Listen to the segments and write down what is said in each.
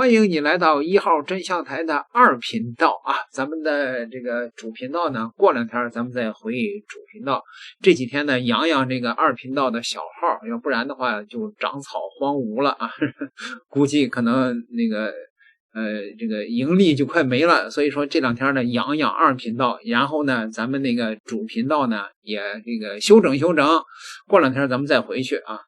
欢迎你来到1号真相台的2频道啊！咱们的这个主频道呢，过2天咱们再回主频道。这几天呢，养养这个2频道的小号，要不然的话就长草荒芜了啊！估计可能那个这个盈利就快没了。所以说这2天呢，养养2频道，然后呢，咱们那个主频道呢也这个修整修整，过2天咱们再回去啊。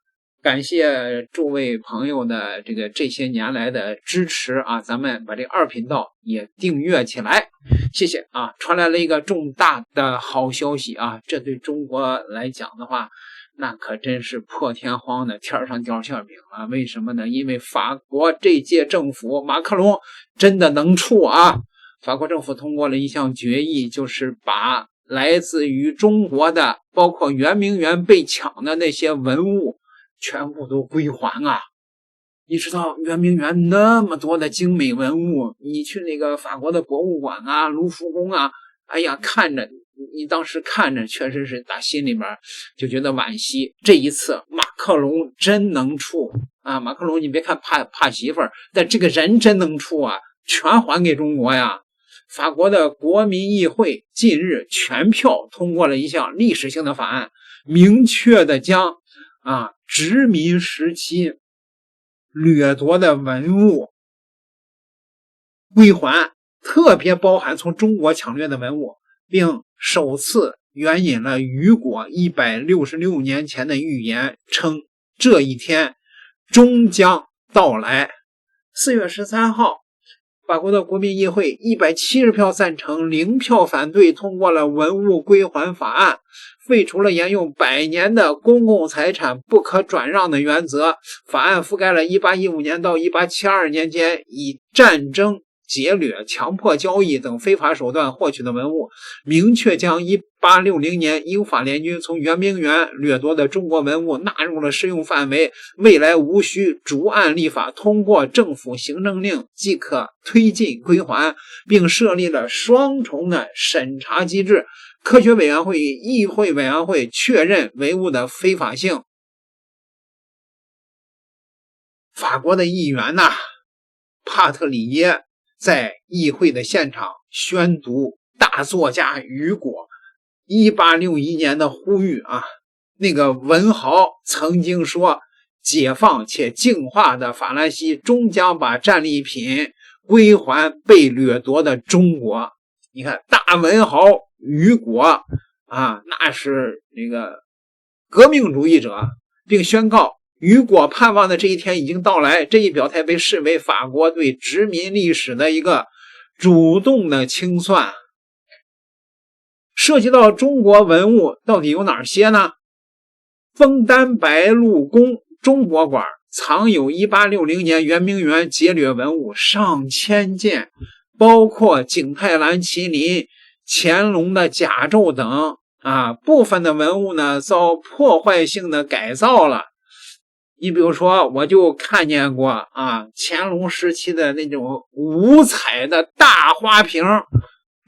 感谢诸位朋友的这些年来的支持啊，咱们把这2频道也订阅起来，谢谢啊！传来了一个重大的好消息啊，这对中国来讲的话，那可真是破天荒的天上掉馅饼了。为什么呢？因为法国这届政府马克龙真的能处啊！法国政府通过了一项决议，就是把来自于中国的包括圆明园被抢的那些文物全部都归还啊！你知道圆明园那么多的精美文物，你去那个法国的博物馆啊、卢浮宫啊，哎呀，看着你当时看着确实是打心里边就觉得惋惜。这一次马克龙真能处啊！马克龙你别看怕媳妇儿，但这个人真能处啊，全还给中国呀！法国的国民议会近日全票通过了一项历史性的法案，明确的将殖民时期掠夺的文物归还，特别包含从中国抢掠的文物，并首次援引了雨果166年前的预言，称这一天终将到来。4月13号，法国的国民议会170票赞成0票反对通过了文物归还法案，废除了沿用100年的公共财产不可转让的原则。法案覆盖了1815年到1872年间以战争、劫掠、强迫交易等非法手段获取的文物，明确将1860年英法联军从圆明园掠夺的中国文物纳入了适用范围，未来无需逐案立法，通过政府行政令即可推进归还，并设立了双重的审查机制，科学委员会与议会委员会确认文物的非法性。法国的议员帕特里耶在议会的现场宣读大作家雨果1861年的呼吁啊，那个文豪曾经说，解放且净化的法兰西终将把战利品归还被掠夺的中国。你看大文豪雨果那是那个革命主义者，并宣告雨果盼望的这一天已经到来。这一表态被视为法国对殖民历史的一个主动的清算。涉及到中国文物到底有哪些呢？枫丹白露宫中国馆藏有1860年圆明园劫掠文物上千件，包括景泰蓝麒麟、乾隆的甲胄等部分的文物呢遭破坏性的改造了。你比如说我就看见过乾隆时期的那种五彩的大花瓶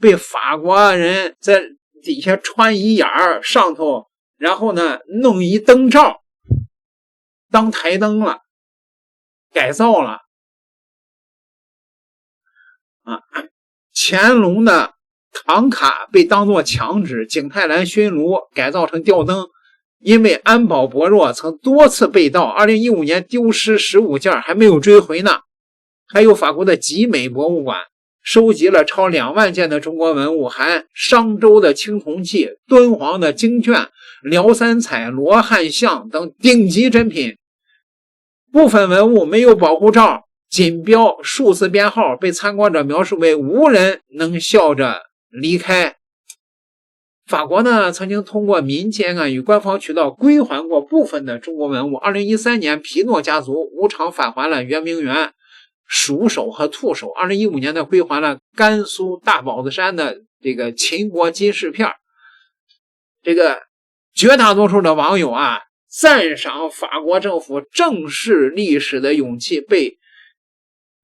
被法国人在底下穿一眼儿上头，然后呢弄一灯罩当台灯了，改造了乾隆的唐卡被当作墙纸，景泰蓝熏炉改造成吊灯，因为安保薄弱曾多次被盗，2015年丢失15件还没有追回呢。还有法国的集美博物馆收集了超2万件的中国文物，含商周的青铜器、敦煌的经卷、辽三彩、罗汉像等顶级珍品。部分文物没有保护罩，仅标数字编号，被参观者描述为无人能笑着离开。法国呢曾经通过民间与官方渠道归还过部分的中国文物。2013年皮诺家族无偿返还了圆明园鼠首和兔首，2015年呢归还了甘肃大宝子山的这个秦国金饰片。这个绝大多数的网友赞赏法国政府正视历史的勇气，被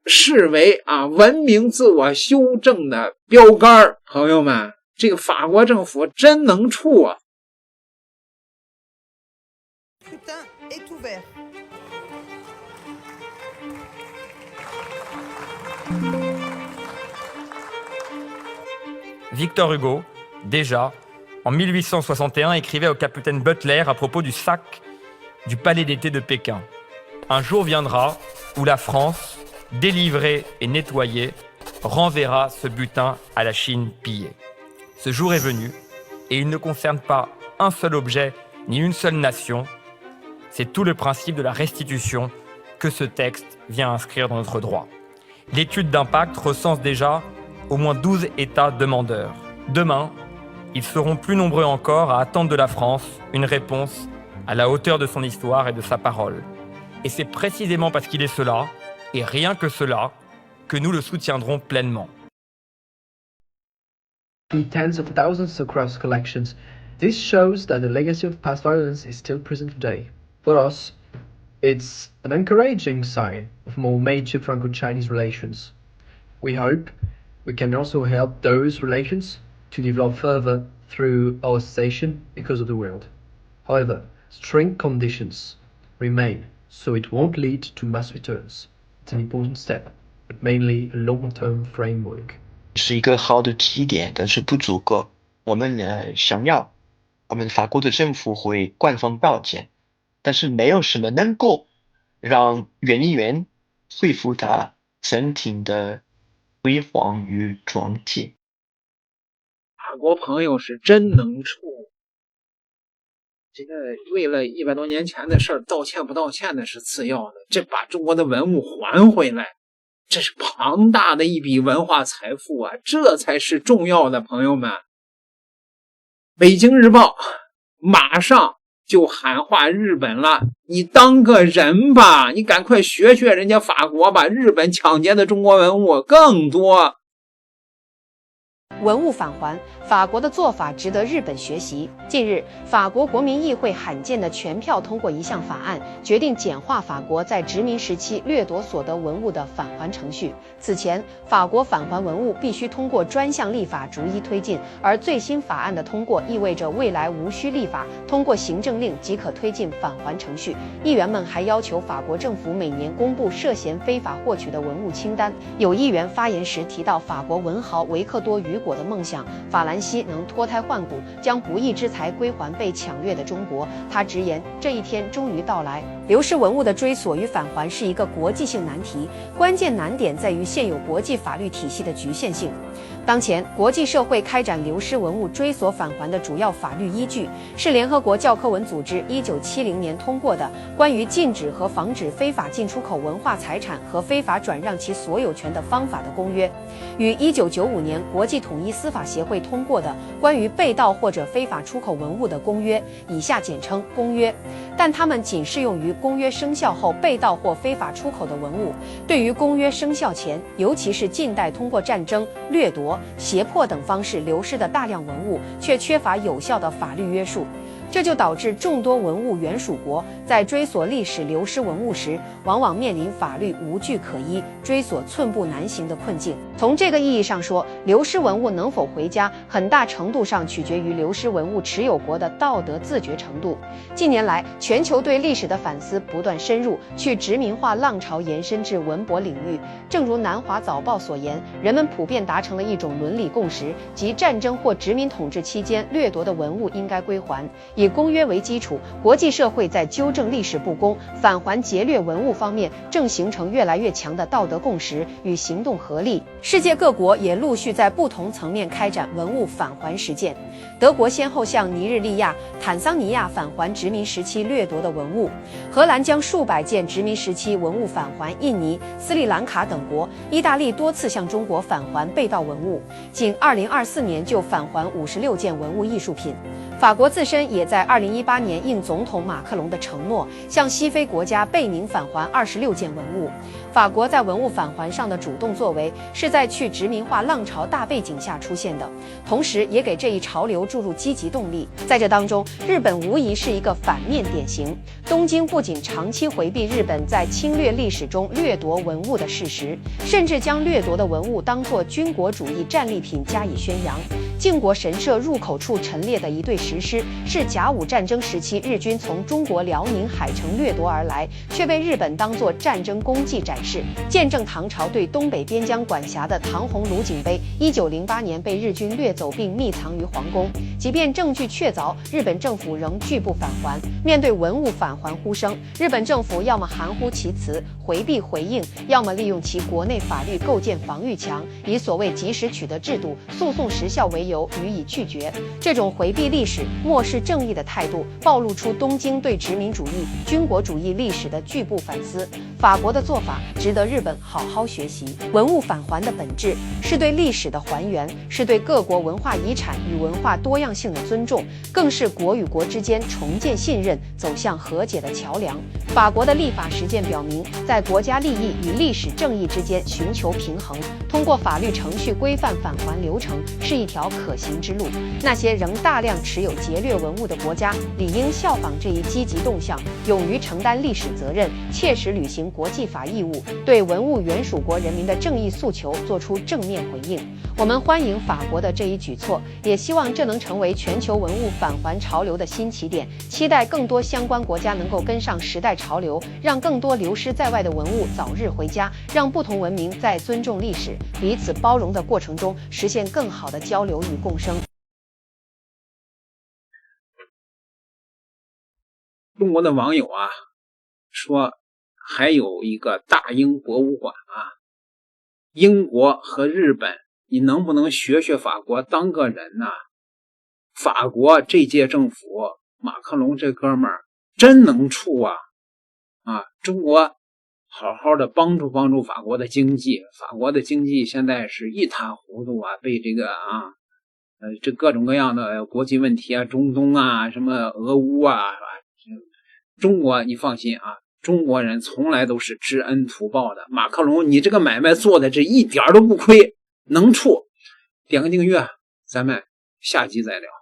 视为文明自我修正的标杆。朋友们，这个法国政府真能处啊！ Victor Hugo, déjà, en 1861, écrivait au capitaine Butler à propos du sac du palais d'été de Pékin. Un jour viendra où la France, délivrée et nettoyée, renverra ce butin à la Chine pillée. Ce jour est venu, et il ne concerne pas un seul objet ni une seule nation. C'est tout le principe de la restitution que ce texte vient inscrire dans notre droit. L'étude d'impact recense déjà au moins 12 États demandeurs. Demain, ils seront plus nombreux encore à attendre de la France une réponse à la hauteur de son histoire et de sa parole. Et c'est précisément parce qu'il est cela, et rien que cela, que nous le soutiendrons pleinement. Tens of thousands across collections. This shows that the legacy of past violence is still present today. For us, it's an encouraging sign of more major Franco-Chinese relations. We hope we can also help those relations to develop further through our station because of the world. However, strict conditions remain, so it won't lead to mass returns. It's an important step, but mainly a long-term framework. 是一个好的起点，但是不足够。我们想要，我们法国的政府会官方道歉，但是没有什么能够让原员恢复他曾经的辉煌与壮丽。法国朋友是真能处，这个为了100多年前的事儿道歉不道歉的是次要的，这把中国的文物还回来，这是庞大的一笔文化财富啊，这才是重要的，朋友们。北京日报马上就喊话日本了，你当个人吧，你赶快学学人家法国吧，日本抢劫的中国文物更多。文物返还，法国的做法值得日本学习。近日，法国国民议会罕见的全票通过一项法案，决定简化法国在殖民时期掠夺所得文物的返还程序。此前，法国返还文物必须通过专项立法逐一推进，而最新法案的通过意味着未来无需立法，通过行政令即可推进返还程序。议员们还要求法国政府每年公布涉嫌非法获取的文物清单。有议员发言时提到法国文豪维克多·雨果的梦想，法兰西能脱胎换骨，将不义之财归还被抢掠的中国。他直言，这一天终于到来。流失文物的追索与返还是一个国际性难题，关键难点在于现有国际法律体系的局限性。当前，国际社会开展流失文物追索返还的主要法律依据是联合国教科文组织1970年通过的《关于禁止和防止非法进出口文化财产和非法转让其所有权的方法的公约》，与1995年国际统一司法协会通过的《关于被盗或者非法出口文物的公约》（以下简称公约），但它们仅适用于公约生效后被盗或非法出口的文物。对于公约生效前，尤其是近代通过战争、掠夺、胁迫等方式流失的大量文物，却缺乏有效的法律约束。这就导致众多文物原属国在追索历史流失文物时，往往面临法律无据可依、追索寸步难行的困境。从这个意义上说，流失文物能否回家，很大程度上取决于流失文物持有国的道德自觉程度。近年来，全球对历史的反思不断深入，去殖民化浪潮延伸至文博领域。正如南华早报所言，人们普遍达成了一种伦理共识，即战争或殖民统治期间掠夺的文物应该归还。以公约为基础，国际社会在纠正历史不公、返还劫掠文物方面正形成越来越强的道德共识与行动合力。世界各国也陆续在不同层面开展文物返还实践。德国先后向尼日利亚、坦桑尼亚返还殖民时期掠夺的文物，荷兰将数百件殖民时期文物返还印尼、斯里兰卡等国，意大利多次向中国返还被盗文物，仅2024年就返还56件文物艺术品。法国自身也在2018年应总统马克龙的承诺，向西非国家贝宁返还26件文物。法国在文物返还上的主动作为，是在去殖民化浪潮大背景下出现的，同时也给这一潮流注入积极动力。在这当中，日本无疑是一个反面典型。东京不仅长期回避日本在侵略历史中掠夺文物的事实，甚至将掠夺的文物当作军国主义战利品加以宣扬。靖国神社入口处陈列的一对石狮，是甲午战争时期日军从中国辽宁海城掠夺而来，却被日本当作战争功绩展展示，见证唐朝对东北边疆管辖的唐红卢景碑1908年被日军掠走并密藏于皇宫。即便证据确凿，日本政府仍拒不返还。面对文物返还呼声，日本政府要么含糊其辞，回避回应，要么利用其国内法律构建防御墙，以所谓及时取得制度、诉讼时效为由予以拒绝。这种回避历史、漠视正义的态度，暴露出东京对殖民主义、军国主义历史的拒不反思。法国的做法值得日本好好学习。文物返还的本质是对历史的还原，是对各国文化遗产与文化多样性的尊重，更是国与国之间重建信任、走向和解的桥梁。法国的立法实践表明，在国家利益与历史正义之间寻求平衡，通过法律程序规范返还流程是一条可行之路。那些仍大量持有劫掠文物的国家，理应效仿这一积极动向，勇于承担历史责任，切实履行国际法义务，对文物原属国人民的正义诉求做出正面回应。我们欢迎法国的这一举措，也希望这能成为全球文物返还潮流的新起点，期待更多相关国家能够跟上时代潮流，让更多流失在外的文物早日回家，让不同文明在尊重历史、彼此包容的过程中实现更好的交流与共生。中国的网友啊说，还有一个大英博物馆啊，英国和日本，你能不能学学法国当个人呢？法国这届政府，马克龙这哥们儿真能处啊！中国好好的帮助法国的经济，法国的经济现在是一塌糊涂啊，被这个这各种各样的国际问题啊，中东啊，什么俄乌啊，中国你放心啊，中国人从来都是知恩图报的。马克龙，你这个买卖做的这一点都不亏，能处。点个订阅，咱们下集再聊。